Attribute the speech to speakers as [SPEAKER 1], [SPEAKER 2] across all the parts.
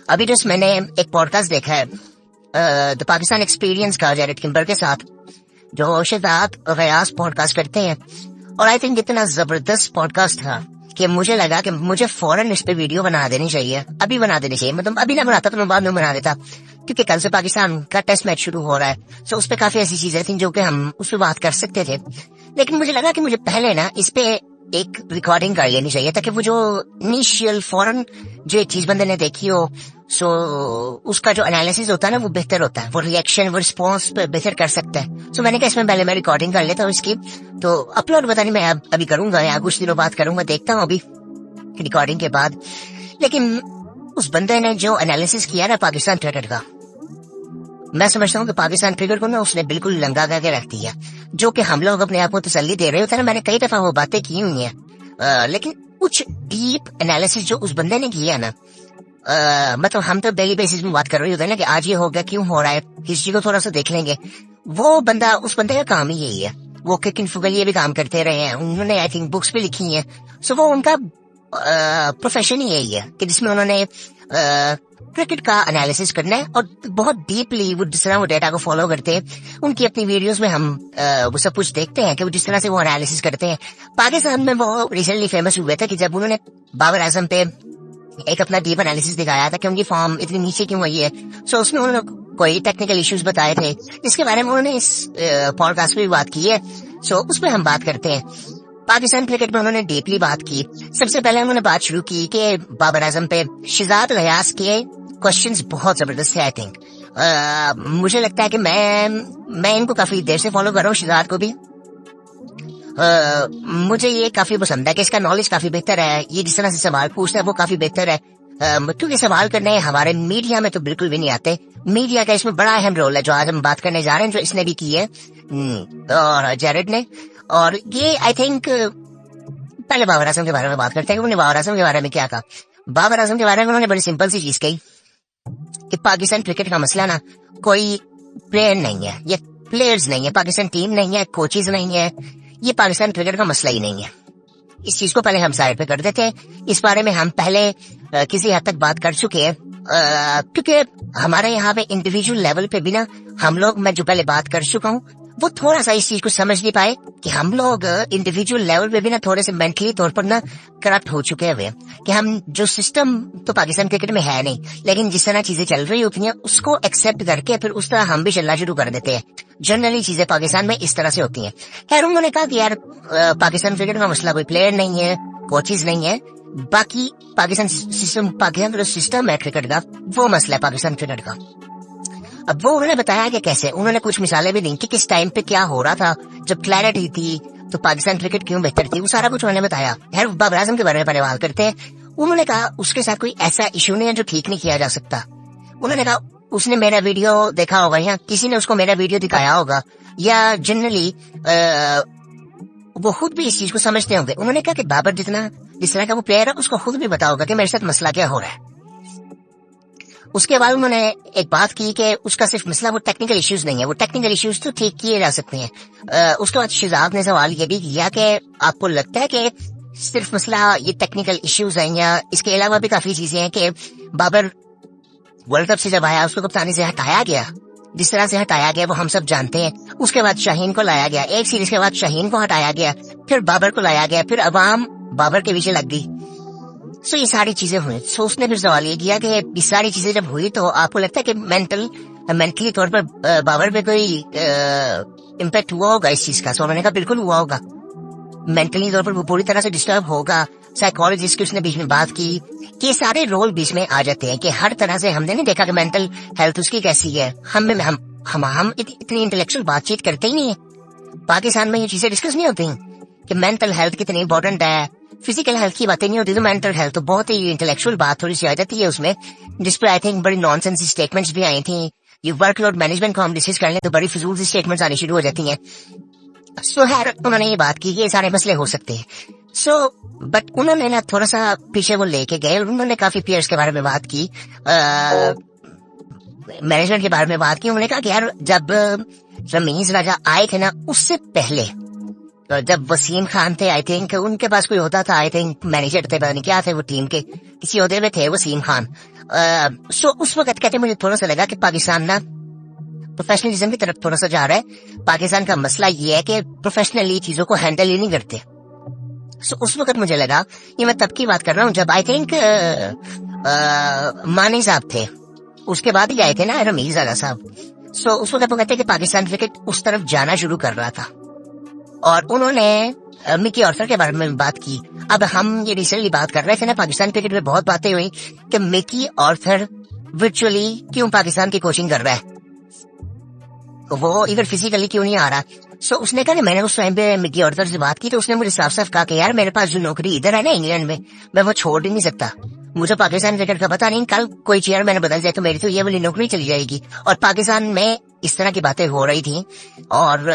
[SPEAKER 1] अभी जस्ट मैंने एक पॉडकास्ट देखा है द पाकिस्तान एक्सपीरियंस का जैरेड किम्बर के साथ, जो शहजाद गयास पॉडकास्ट करते हैं। और आई थिंक इतना जबरदस्त पॉडकास्ट था कि मुझे लगा कि मुझे फौरन इस पे वीडियो बना देनी चाहिए, अभी बना देनी चाहिए। मतलब अभी ना बनाता तो मैं बाद में बना देता, क्योंकि कल से पाकिस्तान का टेस्ट मैच शुरू हो रहा है। सो उस पे काफी ऐसी चीजें थी जो कि हम उस पर बात कर सकते थे, लेकिन मुझे लगा कि मुझे पहले ना इस पे एक रिकॉर्डिंग कर लेनी चाहिए, ताकि वो जो इनिशियल फौरन जो एक चीज बंदे ने देखी हो, सो उसका जो एनालिसिस होता है ना वो बेहतर होता है, वो रिएक्शन वो रिस्पॉन्स बेहतर कर सकता है। सो मैंने कहा इसमें पहले मैं रिकॉर्डिंग कर लेता हूँ इसकी, तो अपलोड पता नहीं मैं अभी करूंगा या कुछ दिनों बाद करूंगा, देखता हूँ अभी रिकॉर्डिंग के बाद। लेकिन उस बंदे ने जो एनालिसिस किया ना पाकिस्तान क्रिकेट का, मैं समझता हूँ कि पाकिस्तान क्रिकेट को ना उसने बिल्कुल लंगा करके रख दिया। जो कि हम लोग अपने आप को तसल्ली दे रहे होते हैं ना, मैंने कई दफा वो बातें की हुई हैं, लेकिन कुछ डीप एनालिसिस जो उस बंदे ने किया ना, मतलब हम तो डेली बेसिस में बात कर रहे होते हैं ना कि आज ये हो गया, क्यों हो रहा है, हिस्ट्री को थोड़ा सा देख लेंगे। वो बंदा, उस बंदे का काम ही यही है। वो किन फुगलिये भी काम करते रहे हैं, उन्होंने आई थिंक बुक्स भी लिखी हैं। सो वो उनका प्रोफेशन ही यही है कि जिसमें उन्होंने क्रिकेट का एनालिसिस करना है, और बहुत डीपली वो जिस तरह वो डेटा को फॉलो करते हैं, उनकी अपनी वीडियोस में हम वो सब कुछ देखते हैं कि वो जिस तरह से वो एनालिसिस करते हैं। पाकिस्तान में वो रिसेंटली फेमस हुए थे कि जब उन्होंने बाबर आजम पे एक अपना डीप एनालिसिस दिखाया था कि उनकी फॉर्म इतनी नीचे क्यों हुई है। सो उसमें उन्होंने कोई टेक्निकल इश्यूज बताए थे, जिसके बारे में उन्होंने इस पॉडकास्ट में भी बात की है। सो उस पर हम बात करते हैं। पाकिस्तान क्रिकेट में उन्होंने डीपली बात की। सबसे पहले उन्होंने बात शुरू की कि बाबर आजम पे शहजाद गयास के क्वेश्चंस बहुत जबरदस्त थे। आई थिंक मुझे लगता है कि मैं इनको काफी देर से फॉलो कर रहा हूँ, शहजाद को भी। मुझे ये काफी पसंद है कि इसका नॉलेज काफी बेहतर है, ये जिस तरह से सवाल पूछता है वो काफी बेहतर है। क्योंकि सवाल करने हमारे मीडिया में तो बिल्कुल भी नहीं आते। मीडिया का इसमें बड़ा अहम रोल है, जो आज हम बात करने जा रहे हैं, जो इसने भी की है और जैरेड ने। और ये आई थिंक पहले बाबर आजम के बारे में बात करते हैं कि उन्होंने बाबर आजम के बारे में क्या कहा। बाबर आजम के बारे में उन्होंने बड़ी सिंपल सी चीज कही कि पाकिस्तान क्रिकेट का मसला ना कोई प्लेयर नहीं है, ये प्लेयर्स नहीं है, पाकिस्तान टीम नहीं है, कोचेज नहीं है, ये पाकिस्तान क्रिकेट का मसला ही नहीं है। इस चीज को पहले हम साइड पे कर देते हैं। इस बारे में हम पहले किसी हद तक बात कर चुके हैं, क्योंकि हमारे यहाँ पे इंडिविजुअल लेवल पे भी ना हम लोग, मैं जो पहले बात कर चुका हूँ, वो थोड़ा सा इस चीज को समझ नहीं पाए कि हम लोग इंडिविजुअल लेवल पे भी ना थोड़े से मेंटली तौर पर ना करप्ट हो चुके हुए, कि हम जो सिस्टम तो पाकिस्तान क्रिकेट में है नहीं, लेकिन जिस तरह चीजें चल रही होती हैं उसको एक्सेप्ट करके फिर उस तरह हम भी चलना शुरू कर देते हैं। जनरली चीजें पाकिस्तान में इस तरह से होती हैं। खैर, उन्होंने कहा कि यार पाकिस्तान क्रिकेट का मसला कोई प्लेयर नहीं है, कोचेज नहीं है, बाकी पाकिस्तान का जो सिस्टम है क्रिकेट का, वो मसला है पाकिस्तान क्रिकेट का। अब वो उन्होंने बताया कि कैसे, उन्होंने कुछ मिसालें भी दी कि किस टाइम पे क्या हो रहा था, जब क्लैरिटी थी तो पाकिस्तान क्रिकेट क्यों बेहतर थी, वो सारा कुछ उन्होंने बताया। खैर, बाबर आजम के बारे में पहले बात करते हैं। उन्होंने कहा उसके साथ कोई ऐसा इशू नहीं है जो ठीक नहीं किया जा सकता। उन्होंने कहा उसने मेरा वीडियो देखा होगा, या किसी ने उसको मेरा वीडियो दिखाया होगा, या जनरली वो खुद भी इस चीज को समझते होंगे। उन्होंने कहा कि बाबर जिस तरह का वो प्लेयर है उसको खुद भी पता होगा कि मेरे साथ मसला क्या हो रहा है। उसके बाद उन्होंने एक बात की कि उसका सिर्फ मसला वो टेक्निकल इश्यूज नहीं है, वो टेक्निकल इश्यूज तो ठीक किए जा सकते हैं। उसके बाद शहजाद ने सवाल ये भी किया कि आपको लगता है कि सिर्फ मसला ये टेक्निकल इश्यूज हैं, या इसके अलावा भी काफी चीजें हैं कि बाबर वर्ल्ड कप से जब आया उसको कप्तानी से हटाया गया, जिस तरह से हटाया गया वो हम सब जानते हैं। उसके बाद शाहीन को लाया गया, एक सीरीज के बाद शाहीन को हटाया गया, फिर बाबर को लाया गया, फिर अवाम बाबर के पीछे लग गई। सो ये सारी चीजें हुई। सो उसने फिर सवाल ये किया कि ये सारी चीजें जब हुई तो आपको लगता है कि मेंटली तौर पर बाबर पे कोई इम्पैक्ट हुआ होगा इस चीज का। सो मैंने कहा बिल्कुल हुआ होगा, मेंटली तौर पर वो पूरी तरह से डिस्टर्ब होगा। साइकोलॉजिस्ट की उसने बीच में बात की कि सारे रोल बीच में आ जाते हैं, कि हर तरह से हमने नहीं देखा कि मेंटल हेल्थ उसकी कैसी है। हम इतनी इंटेलेक्चुअल बातचीत करते ही नहीं है। पाकिस्तान में ये चीजें डिस्कस नहीं होती कि मेंटल हेल्थ कितनी इंपॉर्टेंट है, फिजिकल हेल्थ की बातें नहीं होती, तो मेंटल हेल्थ तो बहुत ही इंटेलेक्चुअल बात थोड़ी सी आ जाती है उसमें, जिसपे आई थिंक बड़ी नॉनसेंस स्टेटमेंट्स भी आई थी। ये वर्कलोड मैनेजमेंट को हम डिस्कस कर लें तो बड़ी फिजूल सी स्टेटमेंट्स आनी शुरू हो जाती हैं। सो खैर, उन्होंने ये बात की कि ये सारे मसले हो सकते हैं। सो बट उन्होंने ना थोड़ा सा पीछे वो लेके गए, उन्होंने काफी प्लेयर्स के बारे में बात की, मैनेजमेंट के बारे में बात की। उन्होंने कहा कि यार जब रमीज राजा आए थे ना, उससे पहले जब वसीम खान थे, आई थिंक उनके पास कोई होता था, आई थिंक मैनेजर थे, पता नहीं क्या थे वो, टीम के किसी होते में थे वसीम खान। सो उस वक्त कहते मुझे थोड़ा सा लगा कि पाकिस्तान ना प्रोफेशनलिज्म की तरफ थोड़ा सा जा रहा है। पाकिस्तान का मसला ये है कि प्रोफेशनली चीजों को हैंडल ही नहीं करते। सो उस वक्त मुझे लगा, ये मैं तब की बात कर रहा हूँ जब आई थिंक मानी साहब थे, उसके बाद ही आए थे ना रमीज आला साहब। सो उस वक्त वो कहते कि पाकिस्तान क्रिकेट उस तरफ जाना शुरू कर रहा था और उन्होंने मिकी ऑर्थर के बारे में बात की। अब हम ये रिसेंटली बात कर रहे थे ना, पाकिस्तान क्रिकेट में बहुत बातें हुई कि मिकी ऑर्थर वर्चुअली क्यों पाकिस्तान की कोचिंग कर रहा है, वो इधर फिजिकली क्यों नहीं आ रहा। सो उसने कहा कि मैंने उस टाइम पे मिकी ऑर्थर से बात की तो उसने मुझे साफ साफ कहा कि यार मेरे पास जो नौकरी इधर है ना इंग्लैंड में, मैं वो छोड़ ही नहीं सकता। मुझे पाकिस्तान क्रिकेट का पता नहीं, कल कोई चेयरमैन बदल जाए तो मेरी तो ये वाली नौकरी चली जाएगी। और पाकिस्तान में इस तरह की बातें हो रही थी और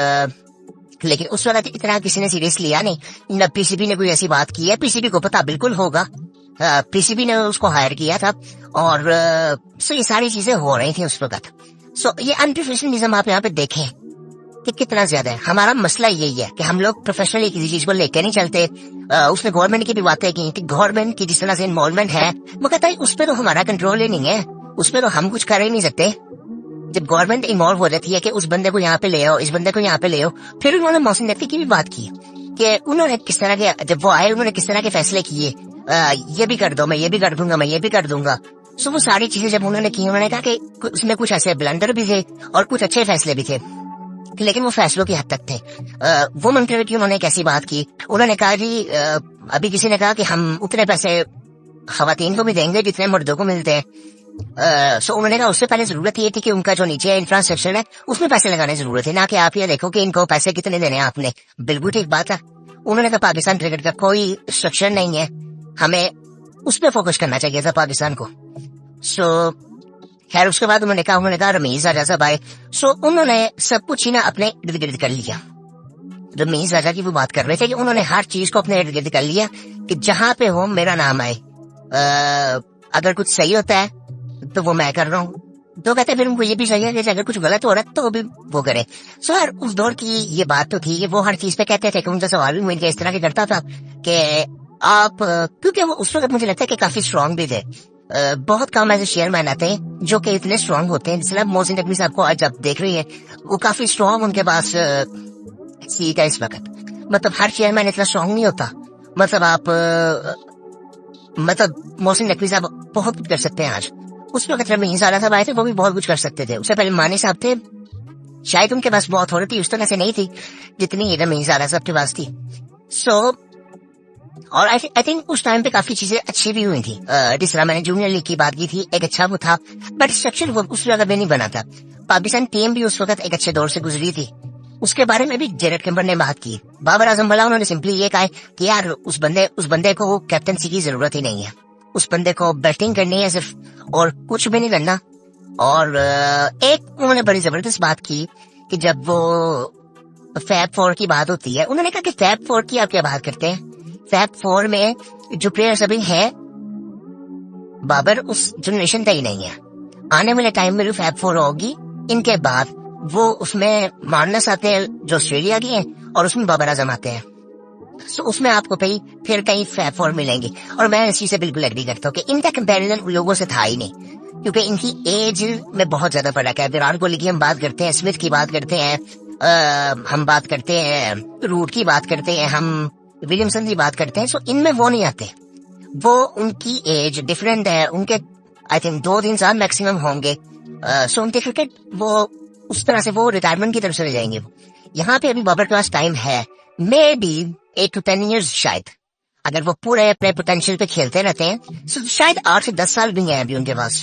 [SPEAKER 1] लेकिन उस वक्त इतना किसी ने सीरियस लिया नहीं, न पीसीबी ने कोई ऐसी बात की है। पीसीबी को पता बिल्कुल होगा, पीसीबी ने उसको हायर किया था और सो ये सारी चीजें हो रही थी उस वक्त। सो ये अनप्रोफेशनलिज्म आप यहाँ पे देखें कि कितना ज्यादा है। हमारा मसला यही है कि हम लोग प्रोफेशनली किसी चीज को लेके नहीं चलते। उसने गवर्नमेंट की भी बातें की कि गवर्नमेंट की जिस तरह से इन्वॉल्वमेंट है, वो कहता है उस पर तो हमारा कंट्रोल ही नहीं है, उस पर तो हम कुछ कर ही नहीं सकते। जब गवर्नमेंट इन्वॉल्व हो जाती है कि उस बंदे को यहाँ पे ले आओ, इस बंदे को यहाँ पे ले आओ। फिर उन्होंने मोहसिन नकवी की भी बात की कि उन्होंने किस तरह के, जब वो आए उन्होंने किस तरह के फैसले किए, ये भी कर दो, मैं ये भी कर दूंगा, मैं ये भी कर दूंगा। सो वो सारी चीजें जब उन्होंने की, उन्होंने कहा कि उसमें कुछ ऐसे ब्लंडर भी थे और कुछ अच्छे फैसले भी थे, लेकिन वो फैसलों की हद तक थे। वो मंत्री की उन्होंने कैसी बात की, उन्होंने कहा जी अभी किसी ने कहा कि हम उतने पैसे खवातीन को भी देंगे जितने मर्दों को मिलते हैं। सो उन्होंने कहा उससे पहले जरूरत ये थी कि उनका जो नीचे इंफ्रास्ट्रक्चर है उसमें पैसे लगाने की जरूरत है, ना कि आप ये देखो कि इनको पैसे कितने देने हैं आपने। बिल्कुल ठीक बात है। उन्होंने कहा पाकिस्तान क्रिकेट का कोई स्ट्रक्चर नहीं है, हमें उस पर फोकस करना चाहिए था पाकिस्तान को। सो खैर उसके बाद उन्होंने कहा रमीज राजा साहब आए। सो उन्होंने सब कुछ ही ना अपने इर्द गिर्द कर लिया। रमीज राजा की वो बात कर रहे थे कि उन्होंने हर चीज को अपने इर्द गिर्द कर लिया कि जहां पे हो मेरा नाम आए, अगर कुछ सही होता है तो वो मैं कर रहा हूँ, तो कहते फिर उनको ये भी चाहिए कि अगर कुछ गलत हो रहा है तो भी वो करे। सो यार उस दौर की ये बात तो थी, वो हर चीज पे कहते थे कि उनका सवाल भी मुझे इस तरह के करता था कि आप, क्योंकि वो उस वक्त मुझे लगता है कि काफी स्ट्रांग भी थे। बहुत कम ऐसे शेयरमैन आते हैं जो कि इतने स्ट्रांग होते हैं। जिससे मोहसिन नकवी साहब को आज आप देख रही है, वो काफी स्ट्रांग उनके पास सीट है इस वक्त। मतलब हर शेयरमैन इतना स्ट्रांग नहीं होता। मतलब आप मतलब मोहसिन नकवी साहब बहुत कुछ कर सकते हैं आज। उस वक्त रमीज आला साहब आए थे, वो भी बहुत कुछ कर सकते थे। उससे पहले मानी साहब थे, शायद उनके पास बहुत अथॉरिटी उस तरह से नहीं थी जितनी रमीज आला साहब के पास थी। सो और आई थिंक उस टाइम पे काफी चीजें अच्छी भी हुई थी। जिस तरह मैंने जूनियर लीग की बात की थी, एक अच्छा वो था, बट स्ट्रक्चर वो उस जगह पे नहीं बना था। पाकिस्तान टीम भी उस वक्त एक अच्छे दौर से गुजरी थी। उसके बारे में भी जेरेड किम्बर ने बात की। बाबर आजम वाला उन्होंने सिंपली ये कहा कि यार उस बंदे को कैप्टनसी की जरूरत ही नहीं है, उस बंदे को बैटिंग करनी है सिर्फ और कुछ भी नहीं करना। और एक उन्होंने बड़ी जबरदस्त बात की कि जब वो फैब फोर की बात होती है, उन्होंने कहा कि फैब फोर की आप क्या बात करते हैं, फैब फोर में जो प्लेयर्स अभी है बाबर उस जनरेशन का ही नहीं है। आने वाले टाइम में जो फैब फोर होगी इनके बाद वो उसमें मार्नस आते हैं जो ऑस्ट्रेलिया के हैं और उसमें बाबर आजम आते हैं। सो उसमें आपको फिर कहीं फैब फोर मिलेंगे। और मैं इस चीज से बिल्कुल एग्री करता हूँ कि इनका कंपैरिजन उन लोगों से था ही नहीं, क्योंकि इनकी एज में बहुत ज्यादा फर्क है। विराट कोहली की हम बात करते हैं, स्मिथ की बात करते हैं, हम बात करते हैं रूट की बात करते हैं, हम विलियमसन की बात करते हैं। सो इनमें वो नहीं आते, वो उनकी एज डिफरेंट है। उनके आई थिंक 2-3 साल मैक्सिमम होंगे। सो उनके क्रिकेट वो उस तरह से वो रिटायरमेंट की तरफ चले जाएंगे। यहाँ पे अभी बाबर के पास टाइम है, मे बी 8 to 10 years शायद, अगर वो पूरे अपने पोटेंशियल पे खेलते रहते हैं। सो शायद 8 से 10 साल भी हैं अभी उनके पास।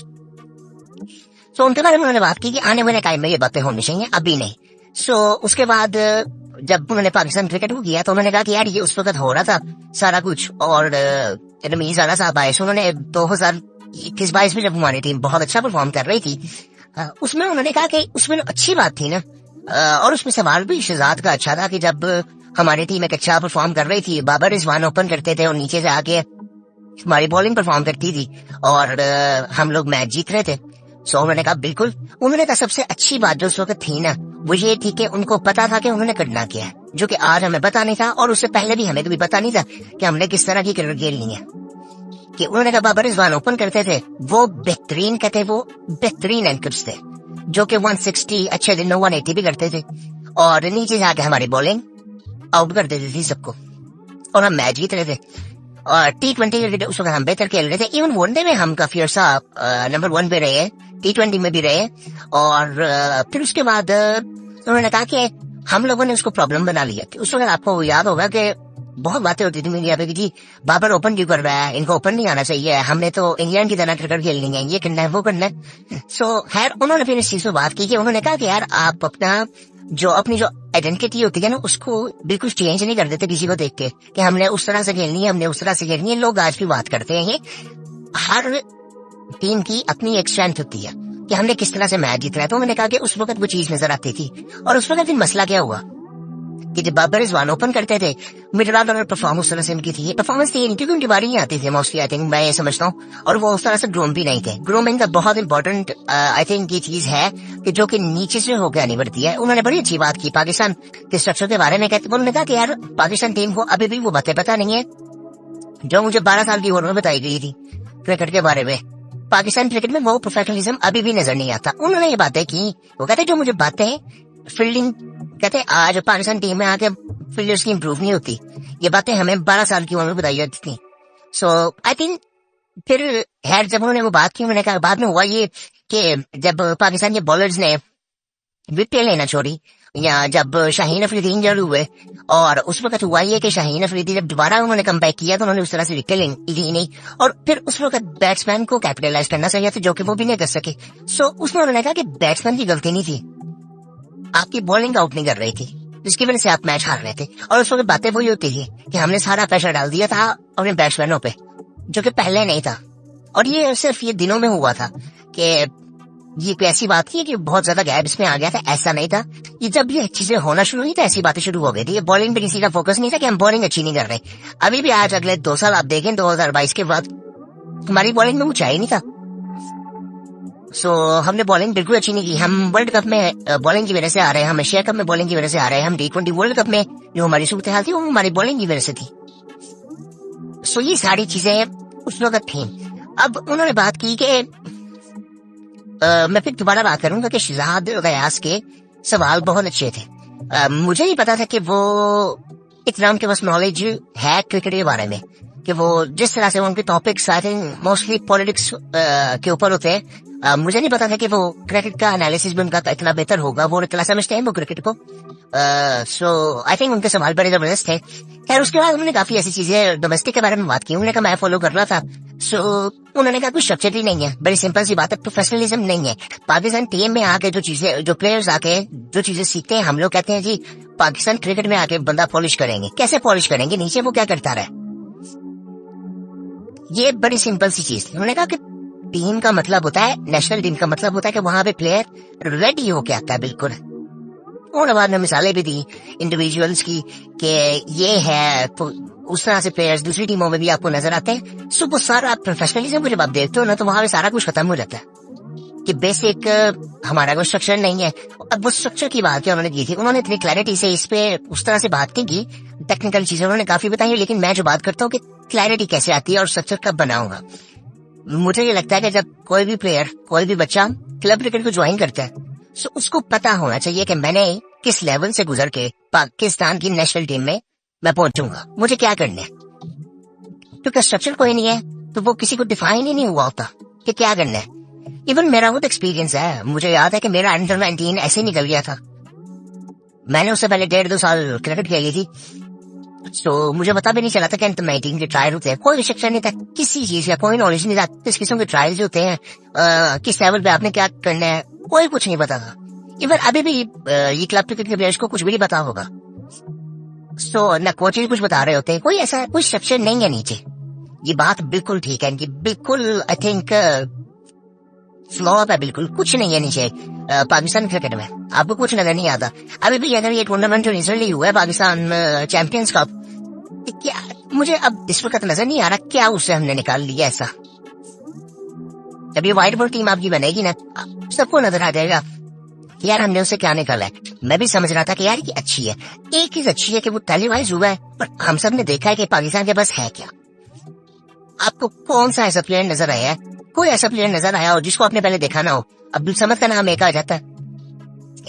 [SPEAKER 1] सो उनके बारे में उन्होंने बात की कि आने वाले टाइम में ये बातें होनी चाहिए, अभी नहीं। सो उसके बाद जब उन्होंने पाकिस्तान क्रिकेट को किया तो उन्होंने कहा कि यार ये उस वक्त हो रहा था सारा कुछ। और रमीज आला साहब आए, उन्होंने 2021-22 में जब हमारी टीम बहुत अच्छा परफॉर्म कर रही थी, उसमें उन्होंने कहा कि उसमें अच्छी बात थी ना। और उसमें सवाल भी शहजाद का अच्छा था कि जब हमारी टीम एक अच्छा परफॉर्म कर रही थी, बाबर रिजवान ओपन करते थे और नीचे से आके हमारी बॉलिंग परफॉर्म करती थी और हम लोग मैच जीत रहे थे। सो उन्होंने कहा बिल्कुल। उन्होंने कहा सबसे अच्छी बात जो उस वक्त थी ना वो ये थी कि उनको पता था कि उन्होंने करना क्या है, जो कि आज हमें पता नहीं था और उससे पहले भी हमें कभी पता नहीं था कि हमने किस तरह की क्रिकेट खेलनी है। कि उन्होंने कहा बाबर रिजवान ओपन करते थे, वो बेहतरीन कहते, वो बेहतरीन एंकर्स थे जो कि 160 अच्छे दिन 180 भी करते थे, और नीचे जाके हमारी बॉलिंग आउट कर देती थी सबको, और हम मैच जीत रहे थे। और T20 क्रिकेट उस वक्त हम बेहतर खेल रहे थे। इवन वनडे में हम काफी अर्सा नंबर 1 पे रहे, T20 में भी रहे। और फिर उसके बाद उन्होंने कहा कि हम लोगों ने उसको प्रॉब्लम बना लिया। उस वक्त आपको याद होगा कि बहुत बातें होती थी मीडिया पे कि जी बाबर ओपन क्यों कर रहा है, इनको ओपन नहीं आना चाहिए, हमने तो इंग्लैंड की तरह क्रिकेट खेलनी है, ये करना है वो करना है। सो खैर उन्होंने फिर इस चीज पर बात की कि उन्होंने कहा कि यार आप अपनी जो आइडेंटिटी होती है ना, उसको बिल्कुल चेंज नहीं कर देते किसी को देख के कि हमने उस तरह से खेलनी है, हमने उस तरह से खेलनी है। लोग आज भी बात करते हैं, ये हर टीम की अपनी एक स्ट्रेंथ होती है कि हमने किस तरह से मैच जीतना है। तो मैंने कहा कि उस वक्त वो चीज नजर आती थी। और उस वक्त फिर मसला क्या हुआ कि जब बाबर रिजवान ओपन करते थे, मिडिल ऑर्डर परफॉर्म उस तरह से उनकी थी, परफॉर्मेंस थी नहीं क्योंकि उनकी बारी ही आती थी मोस्टली, आई थिंक मैं ये समझता हूँ। और वो उस तरह से ग्रूम भी नहीं थे। ग्रूमिंग का बहुत इंपॉर्टेंट आई थिंक ये चीज है कि जो कि नीचे से होकर आनी पड़ती है। उन्होंने बड़ी अच्छी बात की पाकिस्तान के स्ट्रक्चर के बारे में। कहते उन्होंने कहा कि यार पाकिस्तान टीम को अभी भी वो बातें पता नहीं है जो मुझे 12 साल की उम्र में बताई गई थी क्रिकेट के बारे में। पाकिस्तान क्रिकेट में वो प्रोफेशनलिज्म अभी भी नजर नहीं आता। उन्होंने ये बातें की, वो कहते जो मुझे बातें फील्डिंग, कहते आज पाकिस्तान टीम में आके फील्डर्स की इंप्रूव नहीं होती, ये बातें हमें 12 साल की उम्र में बताई जाती थी। सो आई थिंक फिर खैर जब उन्होंने वो बात की, उन्होंने कहा बाद में हुआ ये कि जब पाकिस्तान के बॉलर्स ने विकेट लेना छोड़ी, या जब शाहीन अफरीदी इंजर्ड हुए, और उस वक्त हुआ ये कि शाहीन अफरीदी जब दोबारा उन्होंने कमबैक किया तो उन्होंने उस तरह से विकेट ली नहीं, और फिर उस वक्त बैट्समैन को कैपिटलाइज करना चाहिए था जो कि वो भी नहीं कर सके। सो उसमें उन्होंने कहा कि बैट्समैन की गलती नहीं थी, आपकी बॉलिंग आउट नहीं कर रही थी जिसकी वजह से आप मैच हार रहे थे। और उस वक्त बातें वही होती थी कि हमने सारा प्रेशर डाल दिया था अपने बैट्समैनों पे जो कि पहले नहीं था। और ये सिर्फ ये दिनों में हुआ था कि ये कोई ऐसी बात थी कि बहुत ज्यादा गैप इसमें आ गया था, ऐसा नहीं था। ये जब ये चीजें होना शुरू हुई तो ऐसी बातें शुरू हो गई थी। ये बॉलिंग पे किसी का फोकस नहीं था कि हम बॉलिंग अच्छी नहीं कर रहे। अभी भी आज अगले 2 साल आप देखें 2022 के बाद हमारी बॉलिंग में ऊंचाई नहीं था। सो हमने बॉलिंग बिल्कुल अच्छी नहीं की। हम वर्ल्ड कप में बॉलिंग की वजह से आ रहे हैं, हम एशिया कप में बॉलिंग की वजह से आ रहे हैं, हम T20 वर्ल्ड कप में जो हमारी सूरत हाल थी वो हमारी बॉलिंग की वजह से थी। सो ये सारी चीजें उस वक्त थी। अब उन्होंने बात की कि मैं फिर दोबारा बात करूंगा कि शहजाद गयास के सवाल बहुत अच्छे थे। मुझे नहीं पता था कि वो इतना उनके पास नॉलेज है क्रिकेट के बारे में, कि वो जिस तरह से उनके topics I think mostly politics के ऊपर होते हैं। मुझे नहीं पता था कि वो क्रिकेट का एनालिसिस भी उनका इतना बेहतर होगा, वो इतना समझते हैं वो क्रिकेट को। सो आई थिंक उनके सवाल बड़े जबरदस्त थे। खैर उसके बाद उन्होंने काफी ऐसी चीजें डोमेस्टिक के बारे में बात की। उन्होंने कहा मैं फॉलो कर रहा था। सो उन्होंने कहा कुछ स्ट्रक्चर ही नहीं है, बड़ी सिंपल सी बात है, प्रोफेशनलिज्म नहीं है। पाकिस्तान टीम में आके जो प्लेयर्स आके जो चीजें सीखते हैं, हम लोग कहते हैं जी पाकिस्तान क्रिकेट में आके बंदा पॉलिश करेंगे। कैसे पॉलिश करेंगे? नीचे वो क्या करता रहा, ये बड़ी सिंपल सी चीज। उन्होंने कहा कि टीम का मतलब होता है, नेशनल टीम का मतलब होता है कि वहां पे प्लेयर रेडी होके आता है बिल्कुल। और बाद में मिसालें भी दी इंडिविजुअल्स की कि ये है, तो उस तरह से प्लेयर्स दूसरी टीमों में भी आपको नजर आते हैं। सो वो सारा प्रोफेशनलिज्म को जब आप देखते हो ना, तो वहां पे सारा कुछ खत्म हो जाता है कि बेसिक हमारा कोई स्ट्रक्चर नहीं है। अब वो स्ट्रक्चर की बात क्या उन्होंने की थी, उन्होंने इतनी क्लैरिटी से इस पे उस तरह से बात नहीं की। टेक्निकल चीजें उन्होंने काफी बताई, लेकिन मैं जो बात करता हूँ कि क्लैरिटी कैसे आती है और स्ट्रक्चर कब बना होगा। मुझे ये लगता है कि जब कोई भी प्लेयर, कोई भी बच्चा क्लब क्रिकेट को ज्वाइन करता है, तो उसको पता होना चाहिए कि मैंने किस लेवल से गुजर के पाकिस्तान की नेशनल टीम में मैं पहुंचूंगा, मुझे क्या करना है। क्योंकि स्ट्रक्चर कोई नहीं है तो वो किसी को डिफाइन ही नहीं हुआ होता कि क्या करना है। इवन मेरा खुद एक्सपीरियंस है, मुझे याद है कि मेरा अंडर 19 ऐसे निकल गया था। मैंने उससे पहले 1.5-2 साल क्रिकेट खेली थी। सो मुझे पता भी नहीं चला था कि अंडर 19 के ट्रायल होते हैं। कोई शिक्षा नहीं था किसी चीज का, कोई नॉलेज नहीं था किस किस्म के ट्रायल्स होते हैं, किस लेवल पे आपने क्या करना है, कोई कुछ नहीं पता था। इवन अभी भी ये क्लब क्रिकेट के प्लेयर्स को कुछ भी नहीं पता होगा। सो न कोचेज कुछ बता रहे होते हैं, कोई ऐसा कोई स्ट्रक्चर नहीं है नीचे। ये बात बिल्कुल ठीक है इनकी, बिल्कुल आई थिंक फ्लॉप है, बिल्कुल कुछ नहीं है नीचे पाकिस्तान क्रिकेट में, आपको कुछ नजर नहीं आता। अभी भी अगर ये टूर्नामेंट जो रिसेंटली हुआ है पाकिस्तान चैंपियंस कप, क्या मुझे अब इस वक्त नजर नहीं आ रहा क्या उससे हमने निकाल लिया ऐसा। जब ये व्हाइट बॉल टीम आपकी बनेगी ना, सबको नजर आ जाएगा यार हमने उसे क्या निकाला है। मैं भी समझ रहा था कि यार ये अच्छी है, एक चीज अच्छी है कि वो टेलीवाइज हुआ है, पर हम सब ने देखा है कि पाकिस्तान के पास है क्या। आपको कौन सा ऐसा प्लेयर नजर आया है, कोई ऐसा प्लेयर नजर आया हो जिसको आपने पहले देखा ना हो? अब्दुल समद का नाम एक आ जाता है,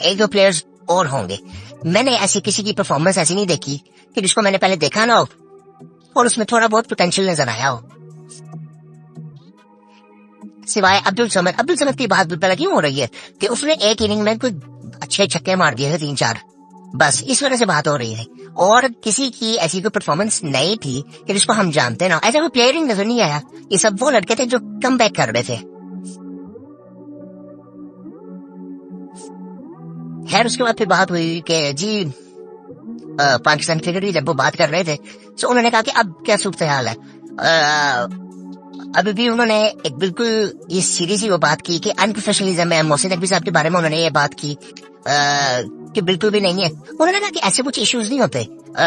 [SPEAKER 1] एक दो प्लेयर्स और होंगे। मैंने ऐसी किसी की परफॉर्मेंस ऐसी नहीं देखी कि जिसको मैंने पहले देखा ना हो और उसमें थोड़ा बहुत पोटेंशियल नजर आया हो, सिवाय अब्दुल समद। अब्दुल समद की बात पहले क्यों हो रही है कि उसने एक इनिंग में कुछ अच्छे छक्के मार दिए थे 3-4, बस इस वजह से बात हो रही है। और किसी की ऐसी कोई परफॉर्मेंस नहीं थी कि जिसको हम जानते ना, ऐसा कोई प्लेयर ही नजर नहीं आया। ये सब वो लड़के थे जो कम बैक कर रहे थे। खैर उसके बाद फिर बात हुई कि जी पाकिस्तान क्रिकेट की जब वो बात कर रहे थे तो उन्होंने कहा कि अब क्या सूरत हाल है। अभी भी उन्होंने एक बिल्कुल ये सीरीज ही वो बात की कि अनप्रोफेशनलिज्म है। मोहसिन नकवी साहब के बारे में उन्होंने ये बात की कि बिल्कुल भी नहीं है। उन्होंने कहा कि ऐसे कुछ इश्यूज नहीं होते।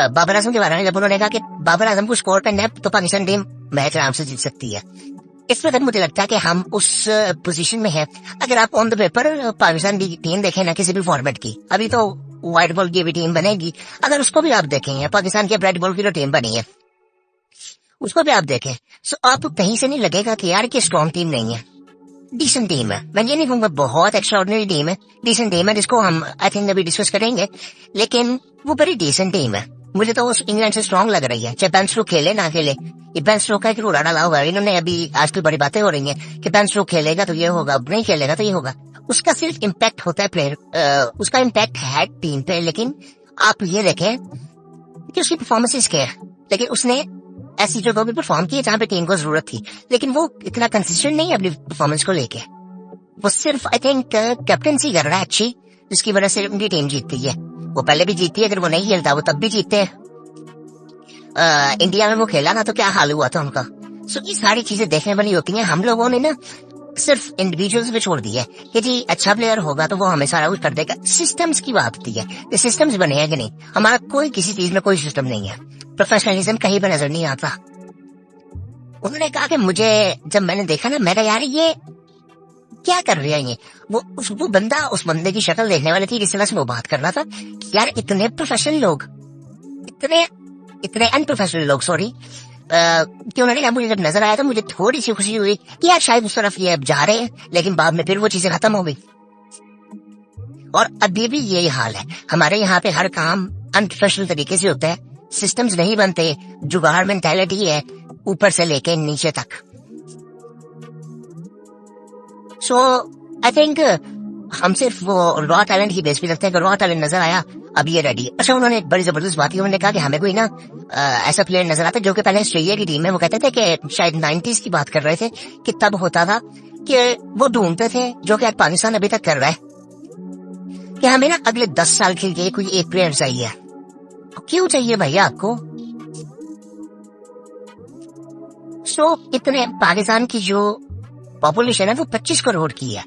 [SPEAKER 1] बाबर आजम के बारे में जब उन्होंने कहा कि बाबर आजम को स्कोर करना है तो पाकिस्तान टीम मैच आराम से जीत सकती है। इस प्रकार मुझे लगता है कि हम उस पोजीशन में हैं। अगर आप ऑन द पेपर पाकिस्तान की टीम देखें ना किसी भी फॉर्मेट की, अभी तो व्हाइट बॉल की भी टीम बनेगी, अगर उसको भी आप देखेंगे पाकिस्तान की रेड बॉल की जो टीम बनी है उसको भी आप देखें, तो आपको कहीं से नहीं लगेगा कि यार की स्ट्रॉन्ग टीम नहीं है, डिसेंट टीम है। मैं ये नहीं कहूंगा बहुत एक्स्ट्राऑर्डिनरी टीम है, डिसेंट टीम है जिसको हम आई थिंक अभी डिस्कस करेंगे, लेकिन वो बड़ी डिसेंट टीम है। मुझे तो उस इंग्लैंड से स्ट्रॉन्ग लग रही है, चाहे बेन स्टोक्स खेले ना खेले। ये बेन स्टोक्स का एक रूल डाला हुआ है इन्होंने, अभी आजकल बड़ी बातें हो रही हैं कि बेन स्टोक्स खेलेगा तो ये होगा, नहीं खेलेगा तो ये होगा। उसका सिर्फ इम्पैक्ट होता है प्लेयर, उसका इम्पैक्ट है टीम पे, लेकिन आप ये देखें कि उसकी परफॉर्मेंसेस क्या है। लेकिन उसने ऐसी जगह भी परफॉर्म की जहां पे टीम को जरूरत थी, लेकिन वो इतना कंसिस्टेंट नहीं है अपनी परफॉर्मेंस को लेके। वो सिर्फ आई थिंक कैप्टनसी कर रहा है अच्छी, जिसकी वजह से उनकी टीम जीतती है। वो पहले भी जीतती है, अगर वो नहीं खेलता वो तब भी जीतते हैं। इंडिया में वो खेला ना तो क्या हाल हुआ था उनका। सो ये सारी चीजें देखने वाली होती हैं। हम लोगों ने ना सिर्फ इंडिविजुअल्स पे छोड़ दिया है कि जी अच्छा प्लेयर होगा तो वो हमें सारा कुछ कर देगा। सिस्टम्स की बात होती है, ये सिस्टम्स बने हैं कि नहीं। हमारा कोई किसी चीज में कोई सिस्टम नहीं है, प्रोफेशनलिज्म कहीं पर नजर नहीं आता। उन्होंने कहा कि मुझे जब मैंने देखा ना, मैंने यार ये क्या कर रहे हैं ये। वो बंदा, उस बंदे की शक्ल देखने वाली थी जिस तरह से वो बात कर रहा था कि यार इतने प्रोफेशनल लोग, इतने अनप्रोफेशनल लोग, सॉरी, कि उन्होंने कहा मुझे जब नजर आया तो मुझे थोड़ी सी खुशी हुई कि यार शायद उस तरफ ये अब जा रहे हैं, लेकिन बाद में फिर वो चीजें खत्म हो गई। और अभी भी यही हाल है हमारे यहाँ पे, हर काम अनप्रोफेशनल तरीके से होता है, सिस्टम्स नहीं बनते, जुगाड़ मेंटालिटी है ऊपर से लेके नीचे तक। सो आई थिंक हम सिर्फ वो रॉ टैलेंट की बेस पे रखते हैं। रॉ टैलेंट नजर आया, अब ये रेडी। अच्छा उन्होंने एक बड़ी जबरदस्त बात की, उन्होंने कहा कि हमें कोई ना ऐसा प्लेयर नजर आता जो कि पहले ऑस्ट्रेलिया की टीम में, वो कहते थे कि शायद 90s की बात कर रहे थे कि तब होता था कि वो ढूंढते थे, जो कि आज पाकिस्तान अभी तक कर रहा है, कि हमें ना अगले 10 साल के लिए कोई एक प्लेयर चाहिए। क्यों चाहिए भैया आपको? सो इतने पाकिस्तान की जो पॉपुलेशन है वो 25 करोड़ की है।